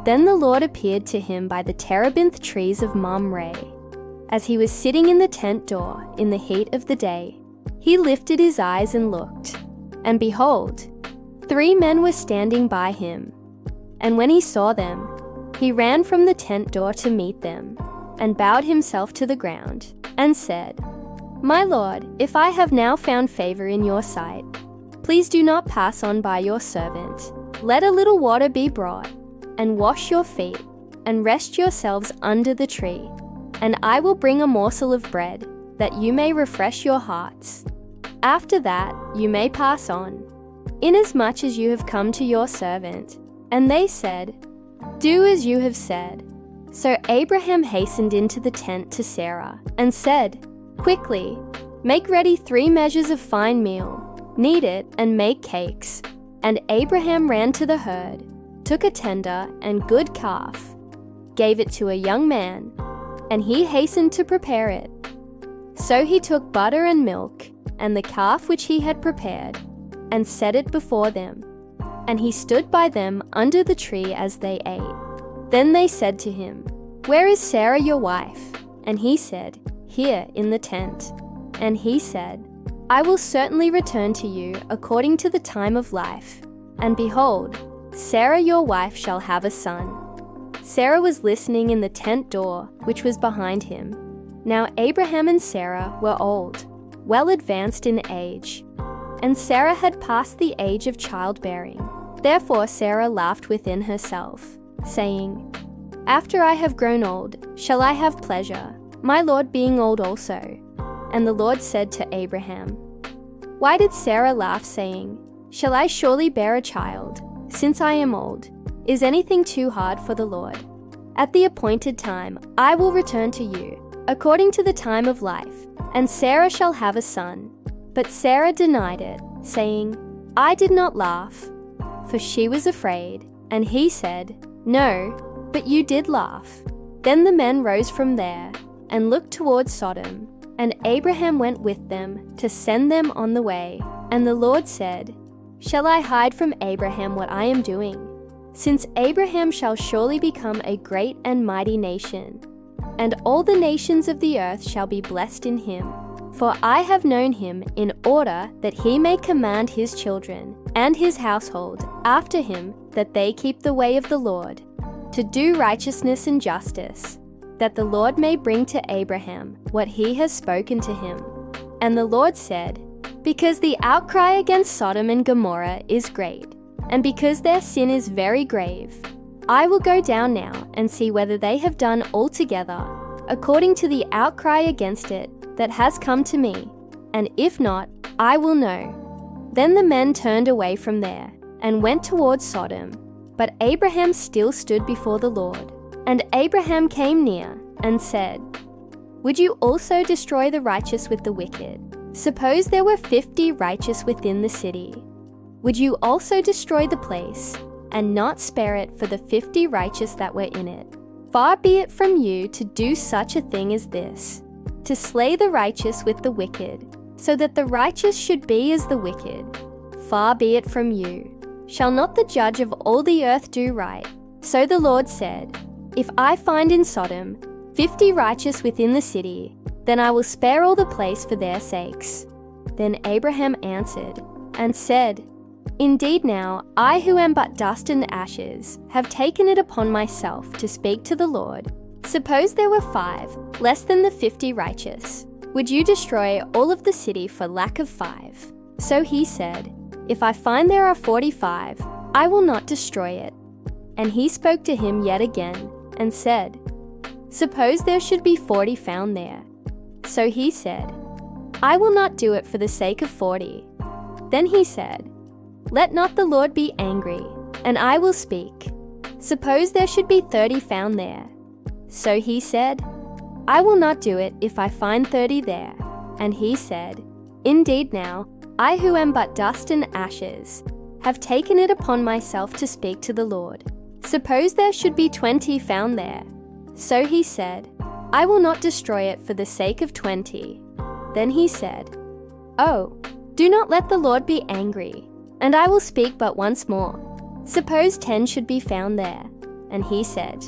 Then the Lord appeared to him by the terebinth trees of Mamre. As he was sitting in the tent door in the heat of the day, he lifted his eyes and looked, and behold, 3 men were standing by him. And when he saw them, he ran from the tent door to meet them, and bowed himself to the ground, and said, "My Lord, if I have now found favor in your sight, please do not pass on by your servant. Let a little water be brought, and wash your feet, and rest yourselves under the tree, and I will bring a morsel of bread, that you may refresh your hearts. After that you may pass on, inasmuch as you have come to your servant." And they said, "Do as you have said." So Abraham hastened into the tent to Sarah, and said, "Quickly, make ready 3 measures of fine meal, knead it, and make cakes." And Abraham ran to the herd, took a tender and good calf, gave it to a young man, and he hastened to prepare it. So he took butter and milk, and the calf which he had prepared, and set it before them. And he stood by them under the tree as they ate. Then they said to him, "Where is Sarah your wife?" And he said, "Here in the tent." And he said, "I will certainly return to you according to the time of life. And behold, Sarah your wife shall have a son." Sarah was listening in the tent door, which was behind him. Now Abraham and Sarah were old, well advanced in age, and Sarah had passed the age of childbearing. Therefore Sarah laughed within herself, saying, "After I have grown old, shall I have pleasure, my Lord being old also?" And the Lord said to Abraham, "Why did Sarah laugh, saying, 'Shall I surely bear a child, since I am old? Is anything too hard for the Lord?' At the appointed time I will return to you, according to the time of life, and Sarah shall have a son." But Sarah denied it, saying, "I did not laugh," for she was afraid. And he said, "No, but you did laugh." Then the men rose from there, and looked towards Sodom, and Abraham went with them to send them on the way. And the Lord said, "Shall I hide from Abraham what I am doing? Since Abraham shall surely become a great and mighty nation, and all the nations of the earth shall be blessed in him. For I have known him in order that he may command his children and his household after him, that they keep the way of the Lord, to do righteousness and justice, that the Lord may bring to Abraham what he has spoken to him." And the Lord said, "Because the outcry against Sodom and Gomorrah is great, and because their sin is very grave, I will go down now and see whether they have done altogether according to the outcry against it that has come to me, and if not, I will know." Then the men turned away from there and went towards Sodom, but Abraham still stood before the Lord. And Abraham came near and said, "Would you also destroy the righteous with the wicked? Suppose there were 50 righteous within the city. Would you also destroy the place, and not spare it for the 50 righteous that were in it? Far be it from you to do such a thing as this, to slay the righteous with the wicked, so that the righteous should be as the wicked. Far be it from you. Shall not the judge of all the earth do right?" So the Lord said, "If I find in Sodom 50 righteous within the city, then I will spare all the place for their sakes." Then Abraham answered and said, "Indeed now, I who am but dust and ashes, have taken it upon myself to speak to the Lord. Suppose there were 5, less than the 50 righteous. Would you destroy all of the city for lack of 5? So he said, "If I find there are 45, I will not destroy it." And he spoke to him yet again, and said, "Suppose there should be 40 found there." So he said, "I will not do it for the sake of 40. Then he said, "Let not the Lord be angry, and I will speak. Suppose there should be 30 found there." So he said, "I will not do it if I find 30 there." And he said, "Indeed now, I who am but dust and ashes, have taken it upon myself to speak to the Lord. Suppose there should be 20 found there." So he said, "I will not destroy it for the sake of 20. Then he said, "Oh, do not let the Lord be angry, and I will speak but once more. Suppose 10 should be found there." And he said,